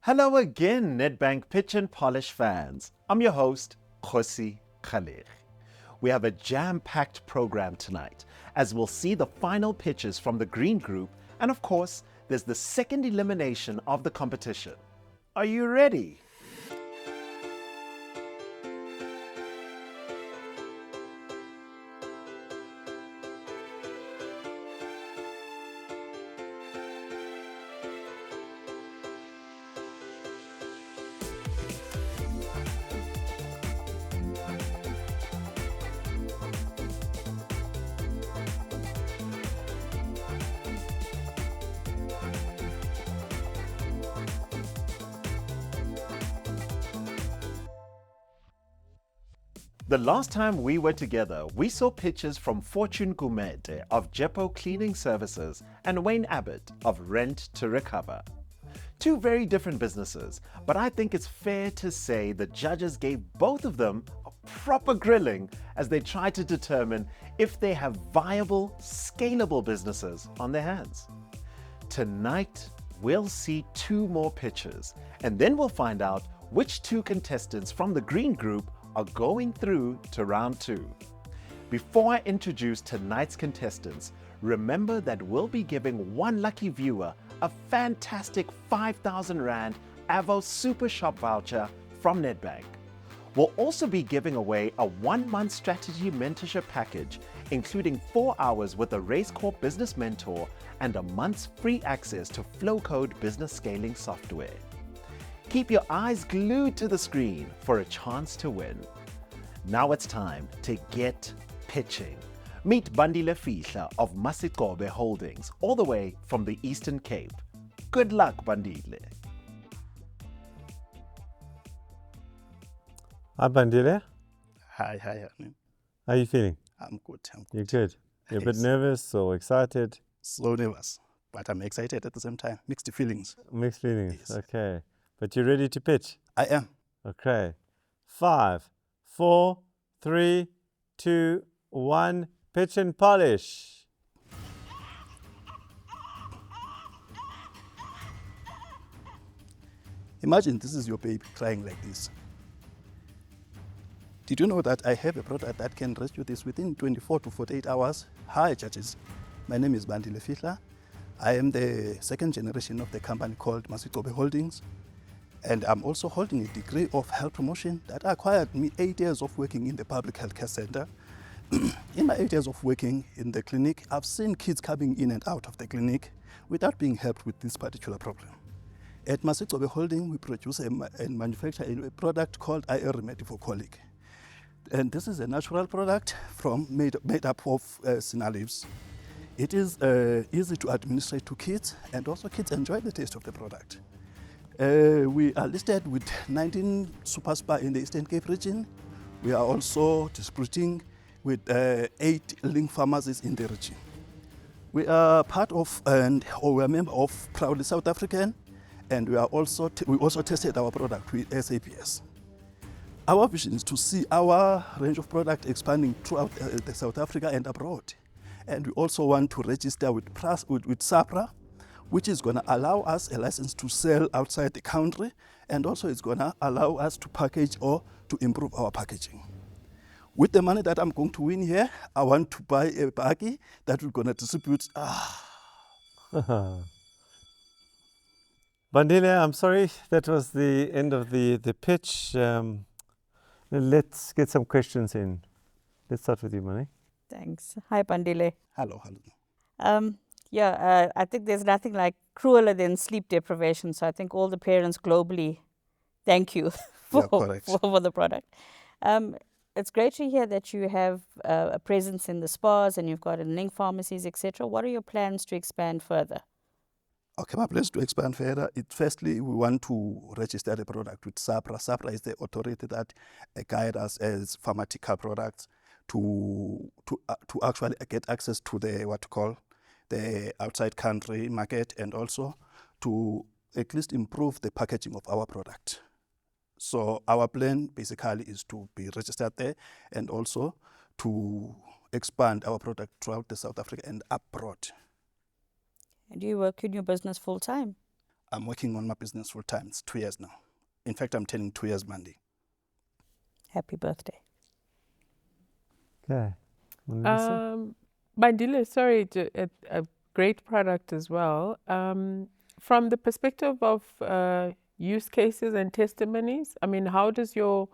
Hello again, Nedbank Pitch and Polish fans. I'm your host, Khosi Khalil. We have a jam-packed program tonight, as we'll see the final pitches from the green group, and of course, there's the second elimination of the competition. Are you ready? The last time we were together, we saw pitches from Fortune Gumede of Jepo Cleaning Services and Wayne Abbott of Rent to Recover. Two very different businesses, but I think it's fair to say the judges gave both of them a proper grilling as they tried to determine if they have viable, scalable businesses on their hands. Tonight, we'll see two more pitches, and then we'll find out which two contestants from the green group are going through to round two. Before I introduce tonight's contestants, remember that we'll be giving one lucky viewer a fantastic 5,000 Rand Avo Super Shop voucher from Nedbank. We'll also be giving away a 1-month strategy mentorship package, including 4 hours with a Race Corp business mentor and a month's free access to Flowcode business scaling software. Keep your eyes glued to the screen for a chance to win. Now it's time to get pitching. Meet Bandile Fihla of Masikobe Holdings, all the way from the Eastern Cape. Good luck, Bandile. Hi, Bandile. Hi. How are you feeling? I'm good. You're good. You're a bit nervous or excited? So nervous, but I'm excited at the same time. Mixed feelings. Mixed feelings, Yes. Okay. But you're ready to pitch? I am. Okay. 5, 4, 3, 2, 1. Pitch and polish. Imagine this is your baby crying like this. Did you know that I have a product that can rescue this within 24 to 48 hours? Hi, judges. My name is Bandile Fihla. I am the second generation of the company called Masikobe Holdings. And I'm also holding a degree of health promotion that acquired me 8 years of working in the public healthcare center. In my 8 years of working in the clinic, I've seen kids coming in and out of the clinic without being helped with this particular problem. At Masikobe Holding, we produce and manufacture a product called IR Remedy for Colic. And this is a natural product made up of senna leaves. It is easy to administer to kids, and also kids enjoy the taste of the product. We are listed with 19 super spa in the Eastern Cape region. We are also distributing with 8 link pharmacies in the region. We are part of we are a member of Proudly South African, and we also tested our product with SAPS. Our vision is to see our range of product expanding throughout South Africa and abroad. And we also want to register with SAPRA, which is going to allow us a license to sell outside the country, and also it's going to allow us to package or to improve our packaging. With the money that I'm going to win here, I want to buy a baggie that we're going to distribute. Bandile, I'm sorry, that was the end of the pitch. Let's get some questions in. Let's start with you, Mani. Thanks. Hi, Bandile. Hello. I think there's nothing like crueler than sleep deprivation. So I think all the parents globally thank you for the product. It's great to hear that you have a presence in the spas and you've got in link pharmacies, etc. What are your plans to expand further? Okay, my plans to expand further. Firstly, we want to register the product with SAPRA. SAPRA is the authority that guides us as pharmaceutical products to actually get access to the outside country market, and also to at least improve the packaging of our product. So our plan basically is to be registered there, and also to expand our product throughout the South Africa and abroad. And do you work in your business full time? I'm working on my business full time. It's 2 years now. In fact, I'm turning 2 years Monday. Happy birthday. Okay. Bandile, sorry, a great product as well. From the perspective of use cases and testimonies, I mean, how does your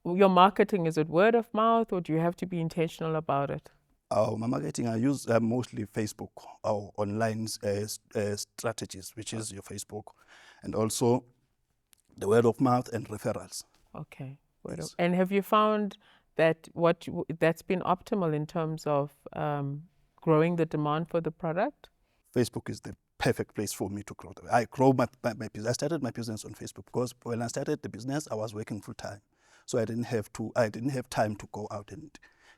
marketing, is it word of mouth, or do you have to be intentional about it? My marketing, I use mostly Facebook or online strategies, which is your Facebook, and also the word of mouth and referrals. Okay. Yes. And have you found that that's been optimal in terms of growing the demand for the product? Facebook is the perfect place for me to grow. I grow my business. I started my business on Facebook because when I started the business, I was working full time, so I didn't have time to go out and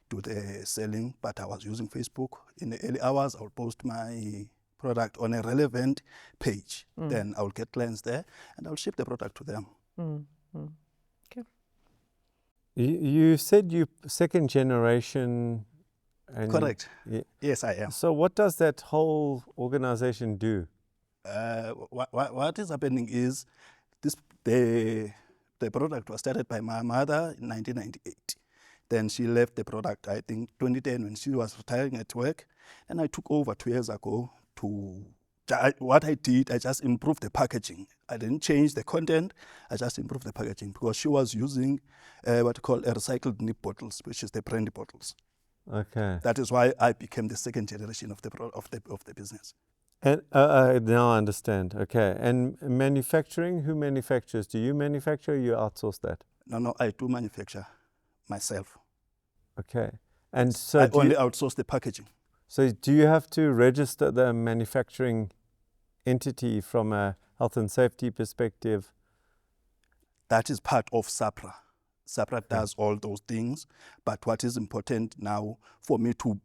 do the selling. But I was using Facebook. In the early hours, I would post my product on a relevant page. Then I will get clients there, and I will ship the product to them. Okay. You said you second generation. And Correct. Yes, I am. So what does that whole organization do? What is happening is the product was started by my mother in 1998. Then she left the product, I think, 2010 when she was retiring at work. And I took over 2 years ago what I did, I just improved the packaging. I didn't change the content, I just improved the packaging because she was using what you call recycled nip bottles, which is the brandy bottles. Okay. That is why I became the second generation of the business. And now I understand. Okay. And manufacturing, who manufactures? Do you manufacture or you outsource that? No, I do manufacture myself. Okay. And so I only outsource the packaging. So do you have to register the manufacturing entity from a health and safety perspective? That is part of SAPRA. SAPRA does all those things, but what is important now for me to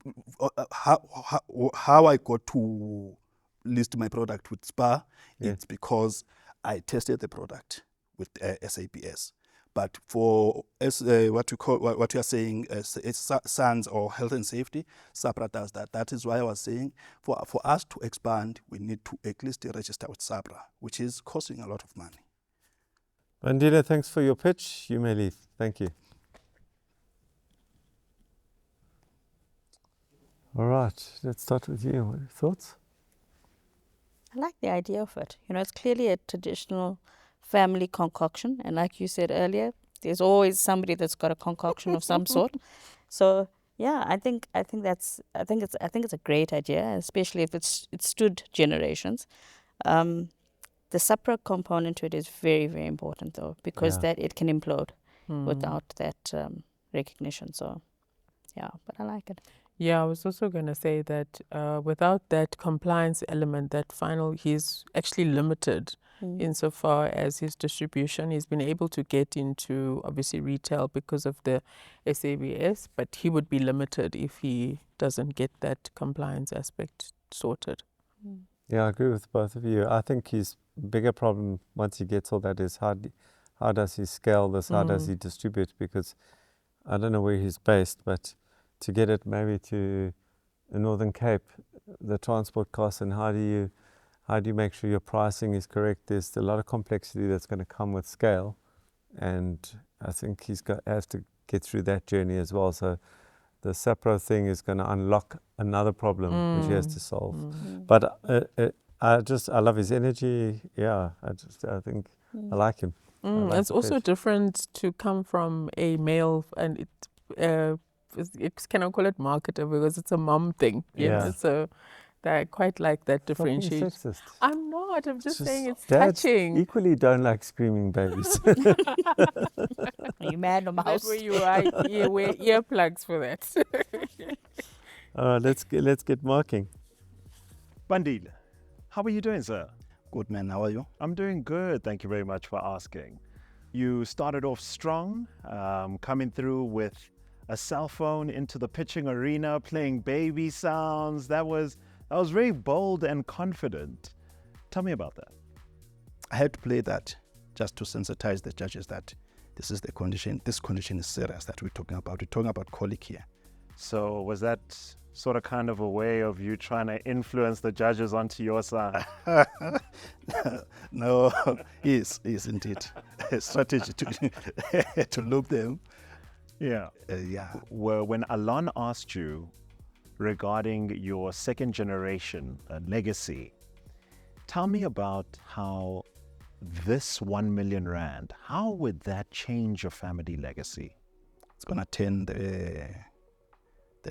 how I got to list my product with SPA, it's because I tested the product with SAPS. But for what you are saying, SANS or health and safety, SAPRA does that. That is why I was saying for us to expand, we need to at least register with SAPRA, which is costing a lot of money. Bandile, thanks for your pitch. You may leave. Thank you. All right, let's start with you. What are your thoughts? I like the idea of it. You know, it's clearly a traditional family concoction, and like you said earlier, there's always somebody that's got a concoction of some sort. So yeah, I think it's a great idea, especially if it stood generations. The SAPRA component to it is very, very important though, because that it can implode without that recognition. So yeah, but I like it. Yeah, I was also going to say that without that compliance element, he's actually limited insofar as his distribution. He's been able to get into, obviously, retail because of the SABS, but he would be limited if he doesn't get that compliance aspect sorted. Yeah, I agree with both of you. I think his bigger problem, once he gets all that, is how does he scale this? How does he distribute? Because I don't know where he's based, but to get it maybe to the Northern Cape, the transport costs, and how do you make sure your pricing is correct? There's a lot of complexity that's going to come with scale, and I think has to get through that journey as well. So the SAPRO thing is going to unlock another problem which he has to solve. But I love his energy. Yeah, I think I like him. It's also different to come from a male, and can I call it marketer, because it's a mom thing, you know? So I quite like that differentiation. I'm not. I'm just saying it's touching. Equally don't like screaming babies. Are you mad or mouse? That's where you are. You wear earplugs for that. Let's get marking. Bandile, how are you doing, sir? Good, man. How are you? I'm doing good. Thank you very much for asking. You started off strong, coming through with a cell phone into the pitching arena, playing baby sounds. That was very bold and confident. Tell me about that. I had to play that just to sensitize the judges that this is the condition. This condition is serious that we're talking about. We're talking about colic here. So was that sort of kind of a way of you trying to influence the judges onto your side? No, is indeed a strategy to to loop them. Yeah. Yeah. Well, when Alon asked you regarding your second generation legacy, tell me about how this 1 million rand, how would that change your family legacy? It's gonna turn the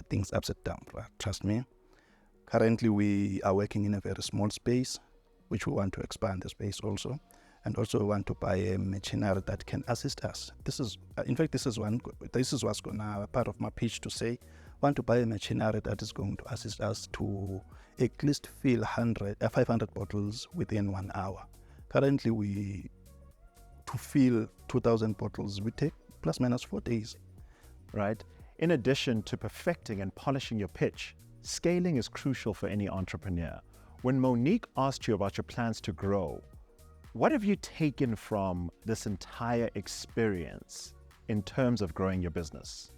things upside down, right? Trust me. Currently, we are working in a very small space, which we want to expand the space also, and also we want to buy a machinery that can assist us. This is, in fact, this is what's gonna part of my pitch to say. Want to buy a machinery that is going to assist us to at least fill 500 bottles within 1 hour. Currently, to fill 2,000 bottles, we take plus minus 4 days. Right? In addition to perfecting and polishing your pitch, scaling is crucial for any entrepreneur. When Monique asked you about your plans to grow, what have you taken from this entire experience in terms of growing your business?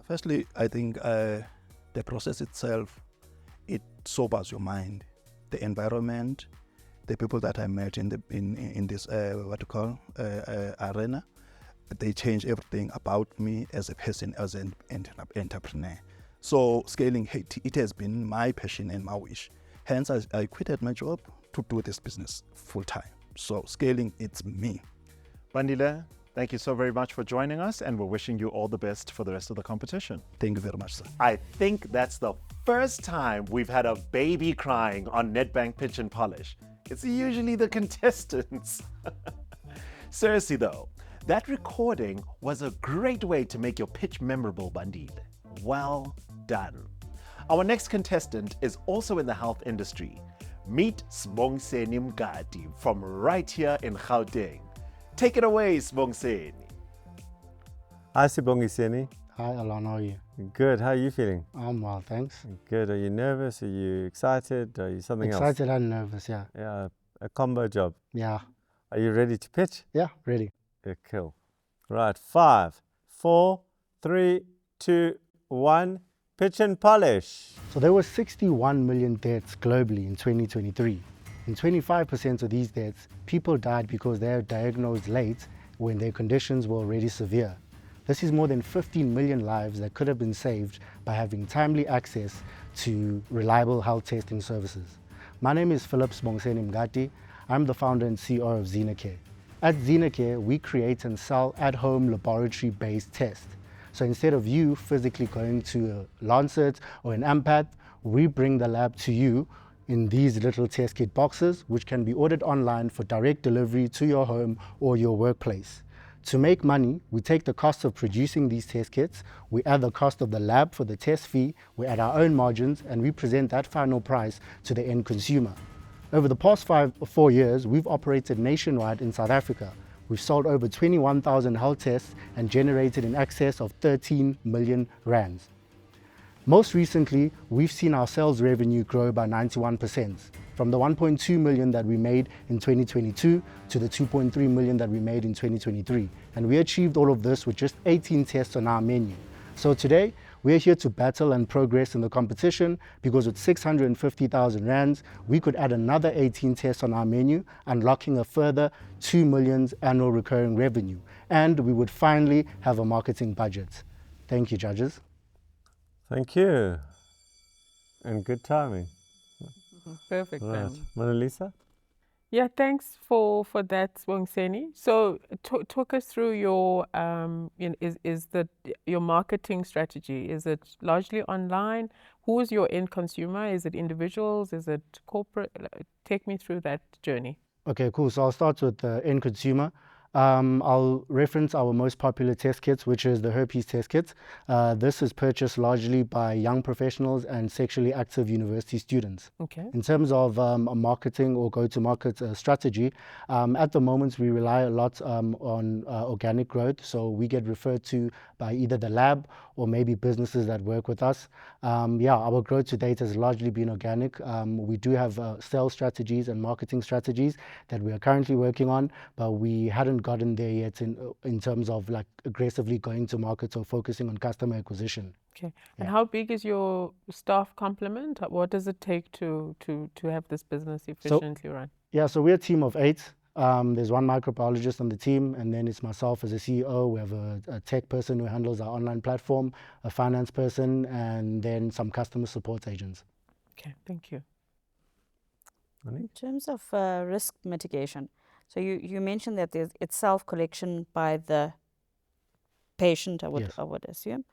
Firstly, I think the process itself, it sobers your mind. The environment, the people that I met in this arena, they change everything about me as a person, as an entrepreneur. So scaling, it has been my passion and my wish. Hence, I quitted my job to do this business full time. So scaling, it's me. Bandile, thank you so very much for joining us, and we're wishing you all the best for the rest of the competition. Thank you very much, sir. I think that's the first time we've had a baby crying on Nedbank Pitch and Polish. It's usually the contestants. Seriously though, that recording was a great way to make your pitch memorable, Bandile. Well done. Our next contestant is also in the health industry. Meet Sibongiseni Mngadi from right here in Gauteng. Take it away, Sibongiseni. Hi, Sibongiseni. Hi, Alon, how are you? Good. How are you feeling? I'm well, thanks. Good. Are you nervous? Are you excited? Are you something else? Excited and nervous, yeah. Yeah, a combo job. Yeah. Are you ready to pitch? Yeah, ready. Yeah, cool. Right, 5, 4, 3, 2, 1. Pitch and polish. So there were 61 million deaths globally in 2023. In 25% of these deaths, people died because they were diagnosed late when their conditions were already severe. This is more than 15 million lives that could have been saved by having timely access to reliable health testing services. My name is Sibongiseni Mngadi. I'm the founder and CEO of XenaCare. At XenaCare, we create and sell at-home laboratory-based tests. So instead of you physically going to a Lancet or an Ampath, we bring the lab to you in these little test kit boxes, which can be ordered online for direct delivery to your home or your workplace. To make money, we take the cost of producing these test kits, we add the cost of the lab for the test fee, we add our own margins, and we present that final price to the end consumer. Over the past 4 years, we've operated nationwide in South Africa. We've sold over 21,000 health tests and generated in excess of 13 million rands. Most recently, we've seen our sales revenue grow by 91%, from the 1.2 million that we made in 2022 to the 2.3 million that we made in 2023. And we achieved all of this with just 18 tests on our menu. So today, we're here to battle and progress in the competition because with 650,000 rands, we could add another 18 tests on our menu, unlocking a further 2 million annual recurring revenue. And we would finally have a marketing budget. Thank you, judges. Thank you. And good timing. Perfect. Right. Mona Lisa? Yeah, thanks for that, Sibongiseni. So talk us through your your marketing strategy. Is it largely online? Who is your end consumer? Is it individuals? Is it corporate? Take me through that journey. Okay, cool. So I'll start with the end consumer. I'll reference our most popular test kits, which is the herpes test kit. This is purchased largely by young professionals and sexually active university students. Okay. In terms of a marketing or go-to-market strategy, at the moment we rely a lot on organic growth. So we get referred to by either the lab or maybe businesses that work with us. Our growth to date has largely been organic. We do have sales strategies and marketing strategies that we are currently working on, but we hadn't gotten there yet in terms of like aggressively going to market or focusing on customer acquisition. Okay. And Yeah. how big is your staff complement? What does it take to have this business efficiently run? Yeah, so we're a team of 8. There's one microbiologist on the team, and then it's myself as a CEO. We have a tech person who handles our online platform, a finance person, and then some customer support agents. Okay, thank you. In terms of risk mitigation, so you mentioned that it's self-collection by the patient, I would assume.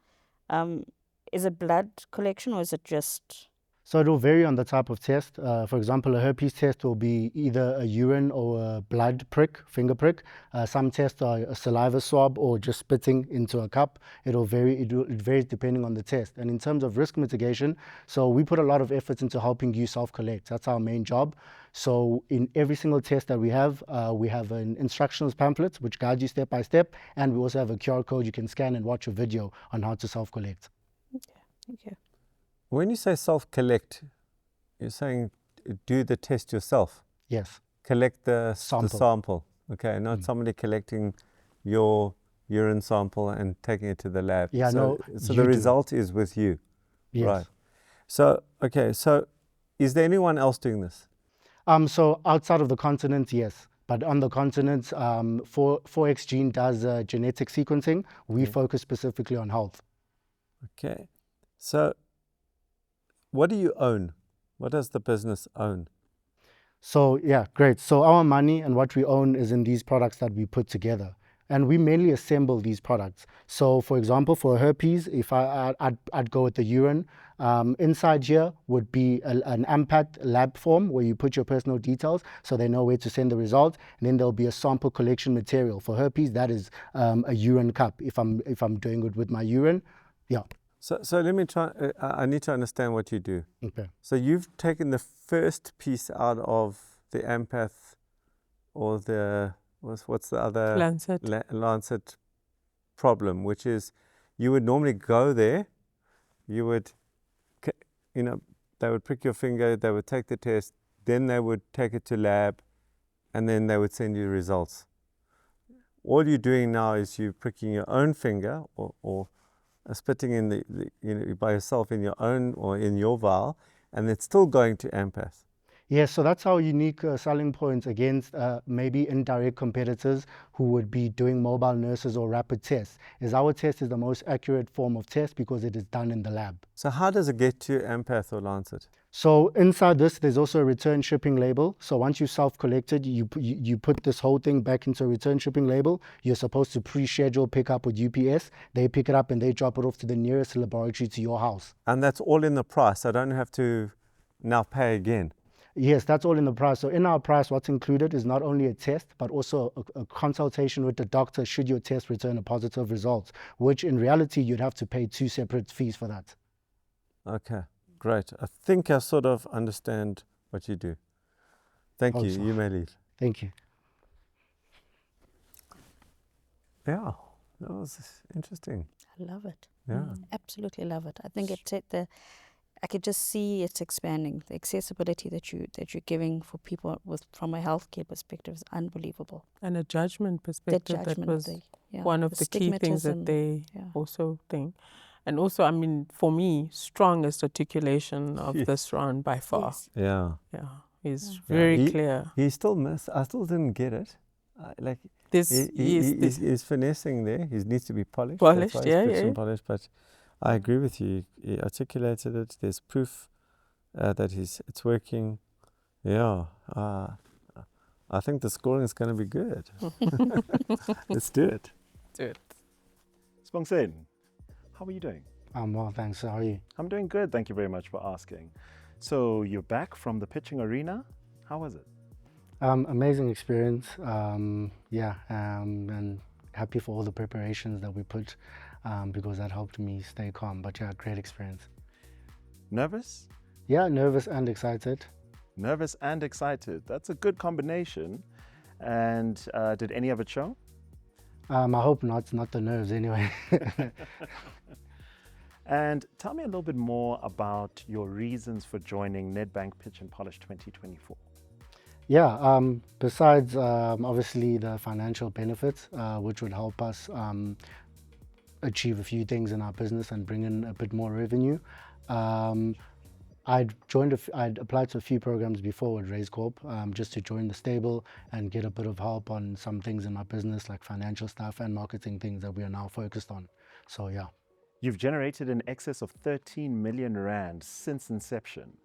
Is it blood collection or is it just... So it will vary on the type of test. For example, a herpes test will be either a urine or a blood prick, finger prick. Some tests are a saliva swab or just spitting into a cup. It'll vary. It varies depending on the test. And in terms of risk mitigation, so we put a lot of effort into helping you self-collect. That's our main job. So in every single test that we have an instructions pamphlet which guides you step by step, and we also have a QR code you can scan and watch a video on how to self-collect. Okay, thank you. When you say self-collect, you're saying do the test yourself? Yes. Collect the Sample. sample. Okay, not somebody collecting your urine sample and taking it to the lab. Yeah, so the result is with you. Yes. Right. So, okay, so is there anyone else doing this? So outside of the continent, yes. But on the continent, 4X Gene does genetic sequencing. We focus specifically on health. Okay. So what do you own? What does the business own? So yeah, great. So our money and what we own is in these products that we put together. And we mainly assemble these products. So for example, for herpes, if I'd go with the urine, inside here would be an AMPAT lab form where you put your personal details so they know where to send the results. And then there'll be a sample collection material. For herpes, that is a urine cup if I'm doing it with my urine. Yeah. So let me try, I need to understand what you do. Okay. So you've taken the first piece out of the AMPATH or the, what's the other? Lancet problem, which is you would normally go there, you would, they would prick your finger, they would take the test, then they would take it to lab, and then they would send you results. All you're doing now is you're pricking your own finger or spitting in by yourself in your own or in your vial, and it's still going to AMPATH. Yes, so that's our unique selling points against maybe indirect competitors who would be doing mobile nurses or rapid tests. Is our test is the most accurate form of test because it is done in the lab. So how does it get to AMPATH or Lancet? So inside this, there's also a return shipping label. So once you self-collected, you put this whole thing back into a return shipping label. You're supposed to pre-schedule pickup with UPS. They pick it up and they drop it off to the nearest laboratory to your house. And that's all in the price. I don't have to now pay again. Yes, that's all in the price. So in our price, what's included is not only a test, but also a consultation with the doctor should your test return a positive result, which in reality, you'd have to pay 2 separate fees for that. Okay, great. I think I sort of understand what you do. Thank you. You may leave. Thank you. Yeah, that was interesting. I love it. Yeah. Absolutely love it. I think I could just see it expanding. The accessibility that you're giving for people from a healthcare perspective is unbelievable. And a judgment perspective, that was one of the key things that they also think. And also, I mean, for me, strongest articulation of this round by far. Yes. Yeah. Yeah, he's very clear. He still missed. I still didn't get it. He's finessing there. He needs to be polished. Polished, Polished, but I agree with you. He articulated it. There's proof that it's working. Yeah. I think the scoring is going to be good. Let's do it. Do it. Sibongiseni, how are you doing? I'm well, thanks. How are you? I'm doing good. Thank you very much for asking. So you're back from the pitching arena. How was it? Amazing experience. And happy for all the preparations that we put because that helped me stay calm. But yeah, great experience. Nervous? Yeah, nervous and excited. Nervous and excited. That's a good combination. And did any of it show? I hope not the nerves anyway. And tell me a little bit more about your reasons for joining Nedbank Pitch Polish 2024. Yeah, besides obviously the financial benefits, which would help us achieve a few things in our business and bring in a bit more revenue. I'd applied to a few programs before with Raise Corp, just to join the stable and get a bit of help on some things in my business, like financial stuff and marketing things that we are now focused on. So yeah. You've generated in excess of 13 million rand since inception.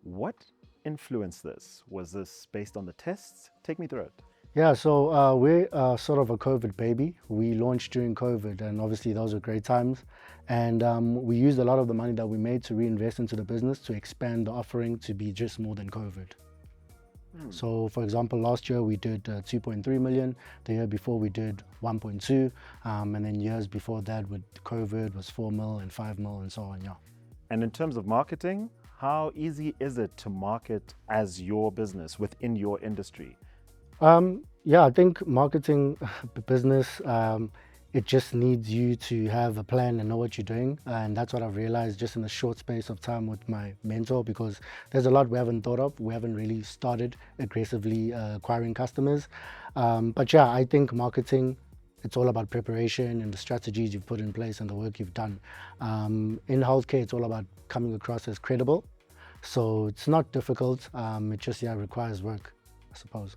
What influenced this? Was this based on the tests? Take me through it. Yeah, so we're sort of a COVID baby. We launched during COVID, and obviously those were great times. And we used a lot of the money that we made to reinvest into the business to expand the offering to be just more than COVID. So, for example, last year we did 2.3 million. The year before we did 1.2, and then years before that with COVID was 4 mil and 5 mil and so on. Yeah. And in terms of marketing, how easy is it to market as your business within your industry? Yeah, I think marketing business, it just needs you to have a plan and know what you're doing. And that's what I've realized just in a short space of time with my mentor, because there's a lot we haven't thought of. We haven't really started aggressively acquiring customers. But yeah, I think marketing, it's all about preparation and the strategies you've put in place and the work you've done. In healthcare, it's all about coming across as credible. So it's not difficult. It just, yeah, requires work, I suppose.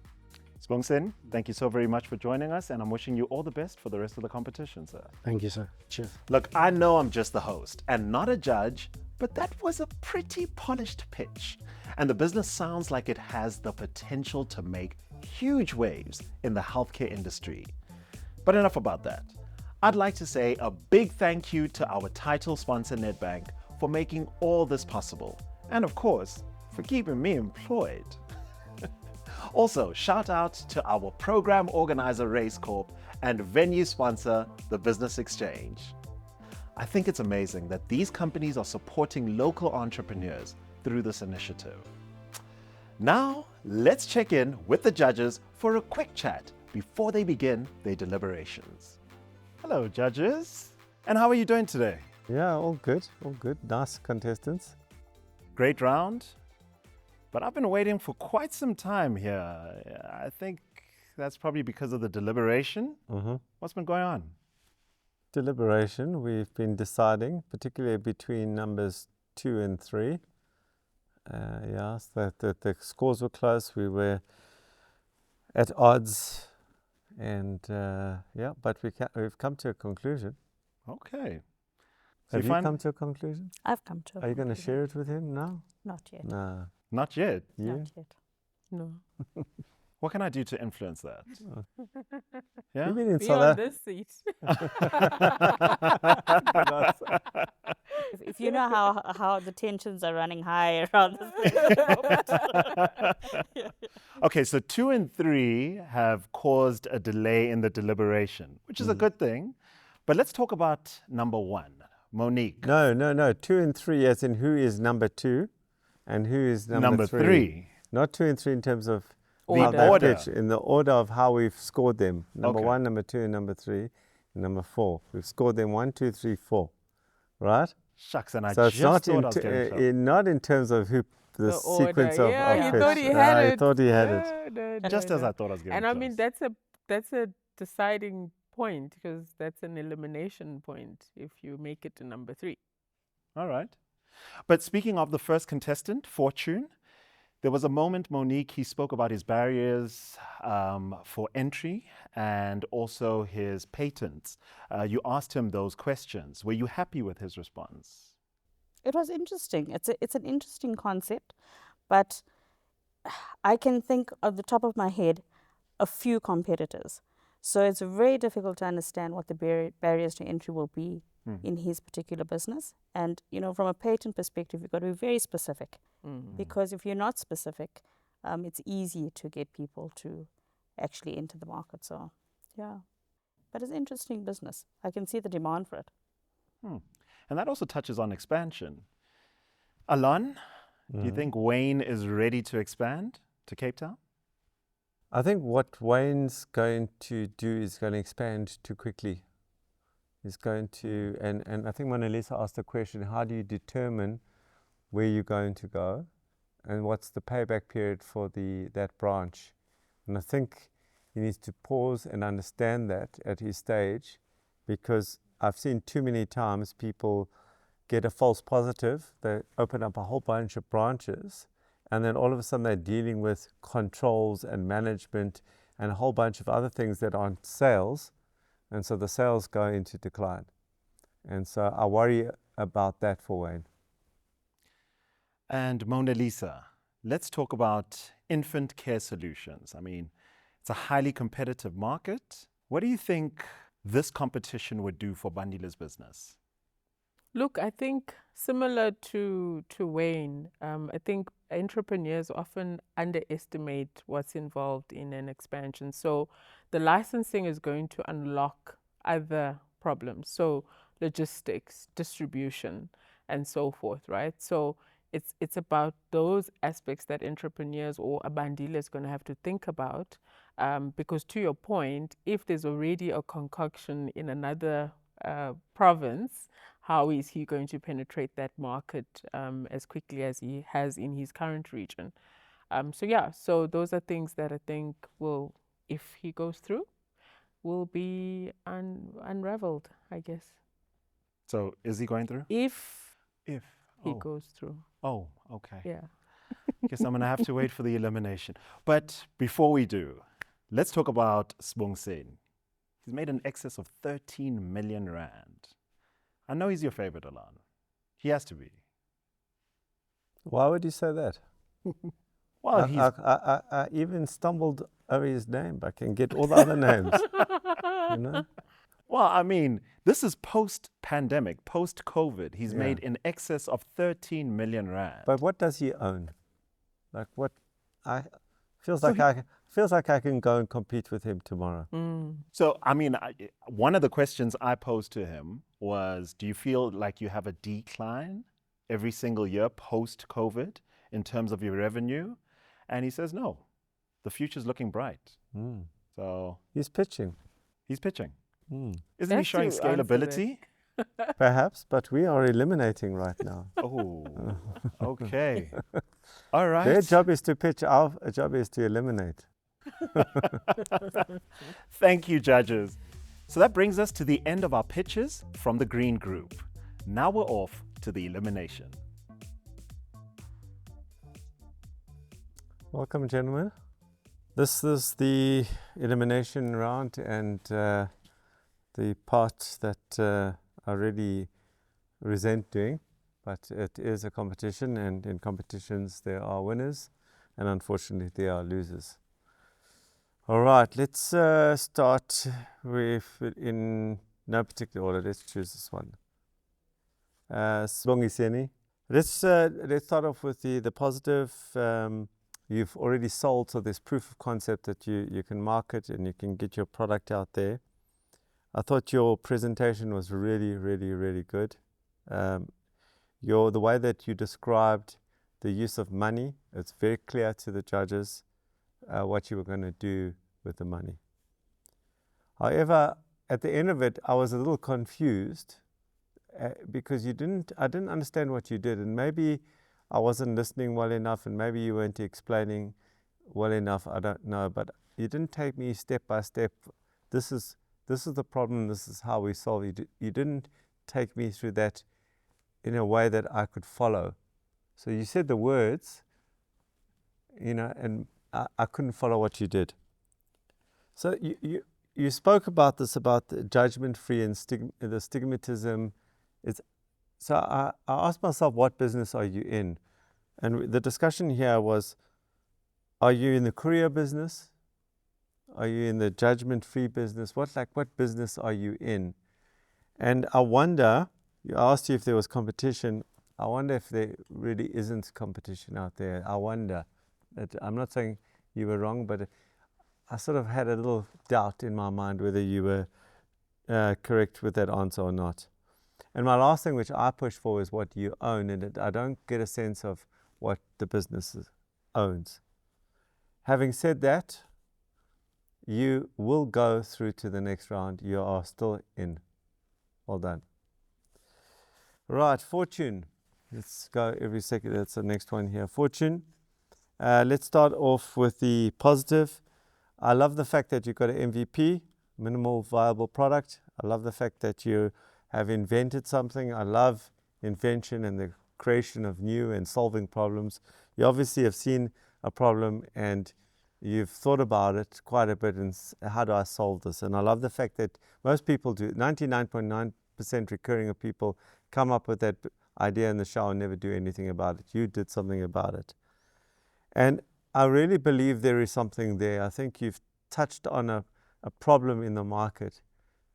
Sibongiseni, thank you so very much for joining us, and I'm wishing you all the best for the rest of the competition, sir. Thank you, sir. Cheers. Look, I know I'm just the host and not a judge, but that was a pretty polished pitch. And the business sounds like it has the potential to make huge waves in the healthcare industry. But enough about that. I'd like to say a big thank you to our title sponsor, Nedbank, for making all this possible. And of course, for keeping me employed. Also, shout out to our program organizer, Race Corp, and venue sponsor, the Business Exchange. I think it's amazing that these companies are supporting local entrepreneurs through this initiative. Now, let's check in with the judges for a quick chat before they begin their deliberations. Hello, judges. And how are you doing today? Yeah, all good, all good. Nice contestants. Great round. But I've been waiting for quite some time here. I think that's probably because of the deliberation. What's been going on? Deliberation, we've been deciding, particularly between numbers 2 and 3. So the scores were close. We were at odds, and but we've come to a conclusion. Okay. Have you come to a conclusion? I've come to a conclusion. Are you going to share it with him now? Not yet. No. Not yet? Yeah. Not yet. No. What can I do to influence that? Yeah? You've been in Be South on this seat. If you know how the tensions are running high around this. Okay, so 2 and 3 have caused a delay in the deliberation, which is a good thing. But let's talk about number 1, Monique. No. 2 and 3 as in who is number 2 and who is number 3. Not 2 and 3 in terms of the order. Pitch, in the order of how we've scored them. Number Okay. 1, number 2, and number 3, and number 4. We've scored them 1, 2, 3, 4. Right? Shucks, and I So just it's not thought I was getting in trouble. not in terms of who the sequence order. of Yeah, of he pitch. thought he had it. He thought he had it. Just as I thought I was getting And I mean, close. that's a deciding point, because that's an elimination point if you make it to number 3. All right. But speaking of the first contestant, Fortune, there was a moment, Monique, he spoke about his barriers for entry and also his patents. You asked him those questions. Were you happy with his response? It was interesting. It's an interesting concept, but I can think of the top of my head a few competitors. So it's very difficult to understand what the barriers to entry will be in his particular business. And, from a patent perspective, you've got to be very specific. Because if you're not specific, it's easy to get people to actually enter the market. So, yeah. But it's interesting business. I can see the demand for it. And that also touches on expansion. Alon, do you think Wayne is ready to expand to Cape Town? I think what Wayne's going to do is going to expand too quickly. He's going to, and I think Mona Lisa asked the question, how do you determine where you're going to go and what's the payback period for that branch? And I think he needs to pause and understand that at his stage, because I've seen too many times people get a false positive. They open up a whole bunch of branches, and then all of a sudden they're dealing with controls and management and a whole bunch of other things that aren't sales. And so the sales go into decline. And so I worry about that for Wayne. And Mona Lisa, let's talk about infant care solutions. I mean, it's a highly competitive market. What do you think this competition would do for Bandile's business? Look, I think similar to Wayne, I think entrepreneurs often underestimate what's involved in an expansion. So the licensing is going to unlock other problems. So logistics, distribution, and so forth, right? So it's about those aspects that entrepreneurs or a Bandile is going to have to think about, because to your point, if there's already a concoction in another province, how is he going to penetrate that market as quickly as he has in his current region? So those are things that I think will, if he goes through, will be unraveled, I guess. So is he going through? If he Oh. goes through. Oh, okay. Yeah. Guess I'm going to have to wait for the elimination. But before we do, let's talk about Sibongiseni. He's made an excess of 13 million rand. I know he's your favorite, Alan. He has to be. Why would you say that? Well, I even stumbled over his name. I can get all the other names. You know? Well, I mean, this is post-pandemic, post-COVID. He's made in excess of 13 million rand. But what does he own? Like what? Feels like I can go and compete with him tomorrow. So, I mean, one of the questions I posed to him was, do you feel like you have a decline every single year post-COVID in terms of your revenue? And he says, no, the future's looking bright. So he's pitching. He's pitching. Isn't he That's showing to answer scalability? Perhaps, but we are eliminating right now. Oh, okay. All right. Their job is to pitch, our job is to eliminate. Thank you, judges. So that brings us to the end of our pitches from the green group. Now we're off to the elimination. Welcome, gentlemen. This is the elimination round, and the part that I really resent doing, but it is a competition, and in competitions there are winners, and unfortunately there are losers. All right, let's start with, in no particular order, let's choose this one. Sibongiseni. Let's start off with the positive. You've already sold, so there's proof of concept that you can market and you can get your product out there. I thought your presentation was really, really, really good. The way that you described the use of money, it's very clear to the judges what you were going to do with the money. However, at the end of it, I was a little confused because I didn't understand what you did, and maybe I wasn't listening well enough, and maybe you weren't explaining well enough. I don't know, but you didn't take me step by step. This is the problem. This is how we solve it. You didn't take me through that in a way that I could follow. So you said the words, and I couldn't follow what you did. So you spoke about this, about the judgment-free and the stigmatism. So I asked myself, what business are you in? And the discussion here was, are you in the courier business? Are you in the judgment-free business? What business are you in? And I wonder, you asked you if there was competition. I wonder if there really isn't competition out there. I wonder. I'm not saying you were wrong, but I sort of had a little doubt in my mind whether you were correct with that answer or not. And my last thing, which I push for, is what you own, and I don't get a sense of what the business owns. Having said that, you will go through to the next round. You are still in. Well done. Right, Fortune. Let's go every second. That's the next one here. Fortune. Let's start off with the positive. I love the fact that you got an MVP. minimal viable product. I love the fact that you have invented something. I love invention and the creation of new and solving problems. You obviously have seen a problem and you've thought about it quite a bit, and how do I solve this? And I love the fact that most people do. 99.9% recurring of people come up with that idea in the shower and never do anything about it. You did something about it. And I really believe there is something there. I think you've touched on a problem in the market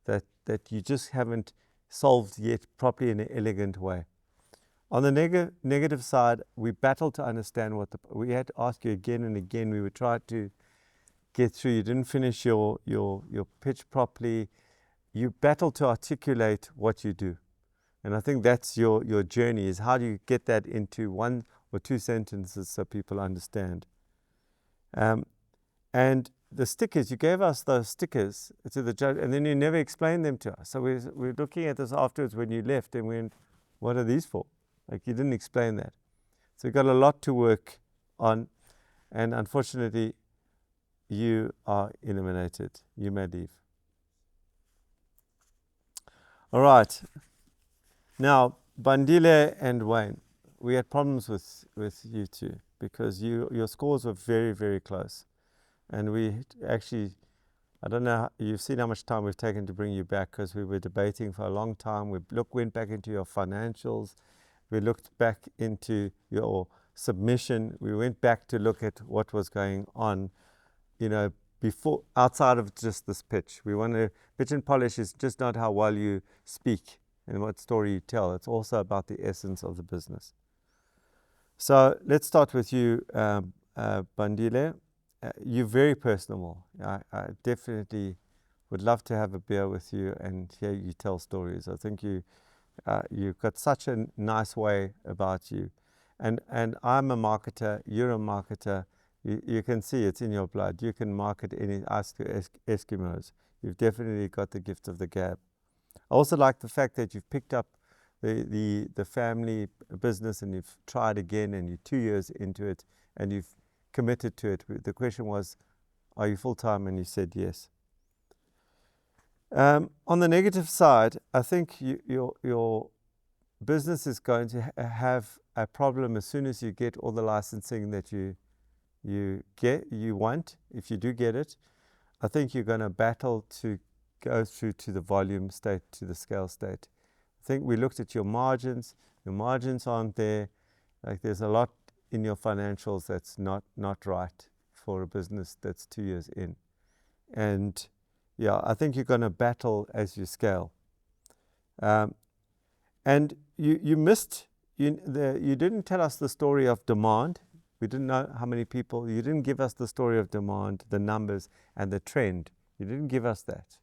that you just haven't solved yet properly in an elegant way. On the negative side, we battled to understand we had to ask you again and again. We would try to get through. You didn't finish your pitch properly. You battled to articulate what you do. And I think that's your journey, is how do you get that into 1 or 2 sentences so people understand. And the stickers, you gave us those stickers to the judge, and then you never explained them to us. So we're looking at this afterwards when you left, and we went, what are these for? Like, you didn't explain that. So you've got a lot to work on, and unfortunately, you are eliminated. You may leave. All right. Now, Bandile and Wayne, we had problems with you two because your scores were very, very close. And we actually, I don't know, you've seen how much time we've taken to bring you back, because we were debating for a long time. We went back into your financials. We looked back into your submission. We went back to look at what was going on, before, outside of just this pitch. We want to, pitch and polish is just not how well you speak and what story you tell. It's also about the essence of the business. So let's start with you, Bandile. You're very personable. I definitely would love to have a beer with you and hear you tell stories. I think you've got such a nice way about you. And I'm a marketer, you're a marketer. You can see it's in your blood. You can market us to Eskimos. You've definitely got the gift of the gab. I also like the fact that you've picked up the family business and you've tried again, and you're 2 years into it and you've committed to it. The question was, are you full-time? And you said yes. On the negative side, I think your business is going to have a problem as soon as you get all the licensing that you want. If you do get it, I think you're going to battle to go through to the volume state, to the scale state. I think we looked at your margins. Your margins aren't there. Like, there's a lot in your financials that's not right for a business that's 2 years in. And yeah, I think you're going to battle as you scale. And you missed, you didn't tell us the story of demand. We didn't know how many people. You didn't give us the story of demand, the numbers, and the trend. You didn't give us that.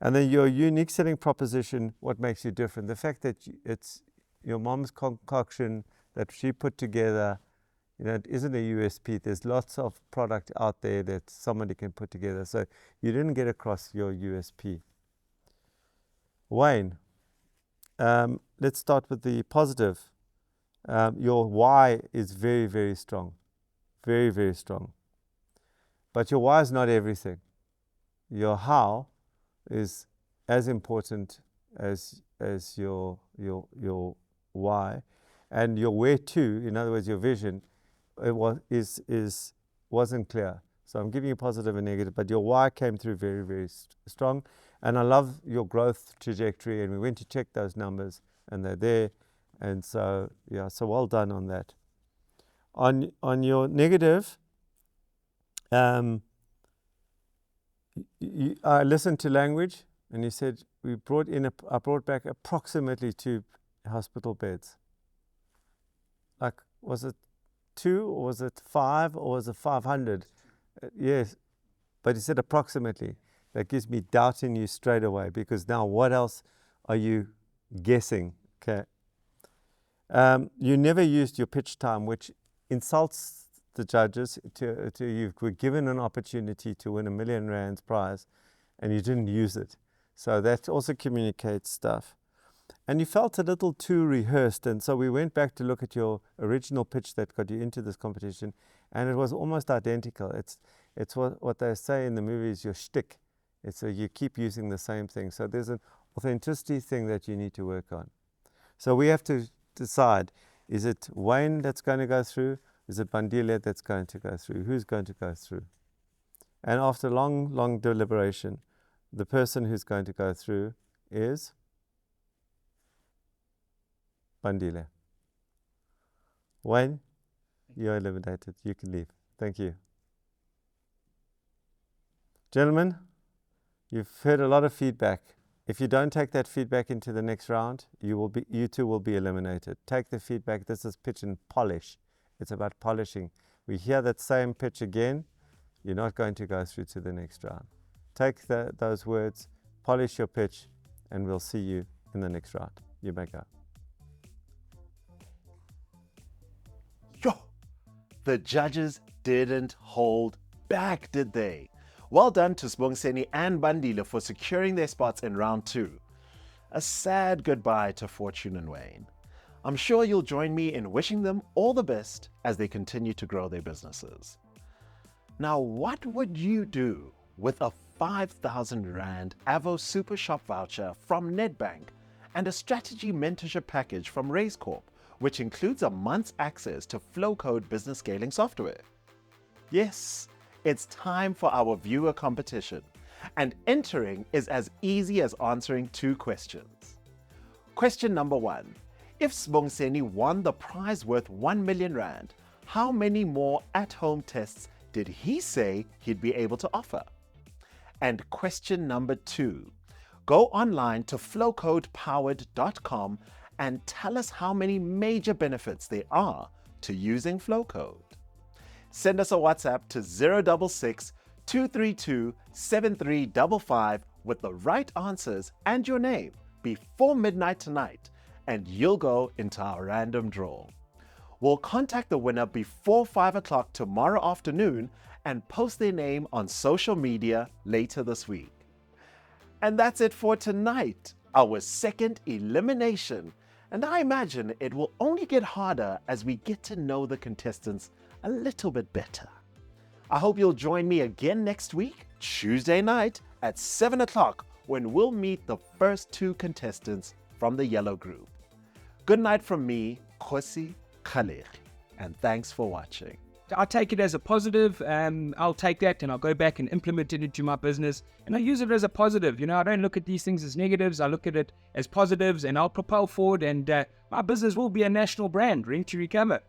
And then your unique selling proposition, what makes you different? The fact that it's your mom's concoction that she put together, it isn't a USP. There's lots of product out there that somebody can put together. So you didn't get across your USP. Wayne, let's start with the positive. Your why is very, very strong. Very, very strong. But your why is not everything. Your how is as important as your why, and your where to, in other words, your vision, wasn't clear. So I'm giving you positive and negative, but your why came through very, very strong. And I love your growth trajectory, and we went to check those numbers, and they're there. And so, yeah, so well done on that. On your negative, I listened to language, and you said I brought back approximately 2 hospital beds. Like, was it 2 or was it 5 or was it 500? Yes, but you said approximately. That gives me doubt in you straight away, because now what else are you guessing? Okay. You never used your pitch time, which insults the judges. You were given an opportunity to win R1 million prize, and you didn't use it. So that also communicates stuff. And you felt a little too rehearsed, and so we went back to look at your original pitch that got you into this competition, and it was almost identical. It's what they say in the movies, your shtick. So you keep using the same thing. So there's an authenticity thing that you need to work on. So we have to decide, is it Wayne that's going to go through? Is it Bandile that's going to go through? Who's going to go through? And after long deliberation, the person who's going to go through is Bandile. Wayne, you're eliminated. You can leave. Thank you. Gentlemen, you've heard a lot of feedback. If you don't take that feedback into the next round, you too will be eliminated. Take the feedback. This is pitch and polish. It's about polishing. We hear that same pitch again, you're not going to go through to the next round. Take those words, polish your pitch, and we'll see you in the next round. You may go. Yo, the judges didn't hold back, did they? Well done to Sibongiseni and Bandile for securing their spots in round 2. A sad goodbye to Fortune and Wayne. I'm sure you'll join me in wishing them all the best as they continue to grow their businesses. Now, what would you do with a 5,000 Rand Avo Super Shop voucher from Nedbank and a strategy mentorship package from Raise Corp, which includes a month's access to Flowcode business scaling software? Yes, it's time for our viewer competition, and entering is as easy as answering 2 questions. Question number 1. If Sibongiseni won the prize worth 1 million Rand, how many more at-home tests did he say he'd be able to offer? And question number 2. Go online to flowcodepowered.com and tell us how many major benefits there are to using Flowcode. Send us a WhatsApp to 066 232 7355 with the right answers and your name before midnight tonight, and you'll go into our random draw. We'll contact the winner before 5 o'clock tomorrow afternoon and post their name on social media later this week. And that's it for tonight, our second elimination. And I imagine it will only get harder as we get to know the contestants a little bit better. I hope you'll join me again next week, Tuesday night at 7 o'clock, when we'll meet the first 2 contestants from the yellow group. Good night from me, Khosi Khalekhi, and thanks for watching. I take it as a positive, I'll take that and I'll go back and implement it into my business, and I use it as a positive. I don't look at these things as negatives, I look at it as positives, and I'll propel forward, and my business will be a national brand, Rent to Recover.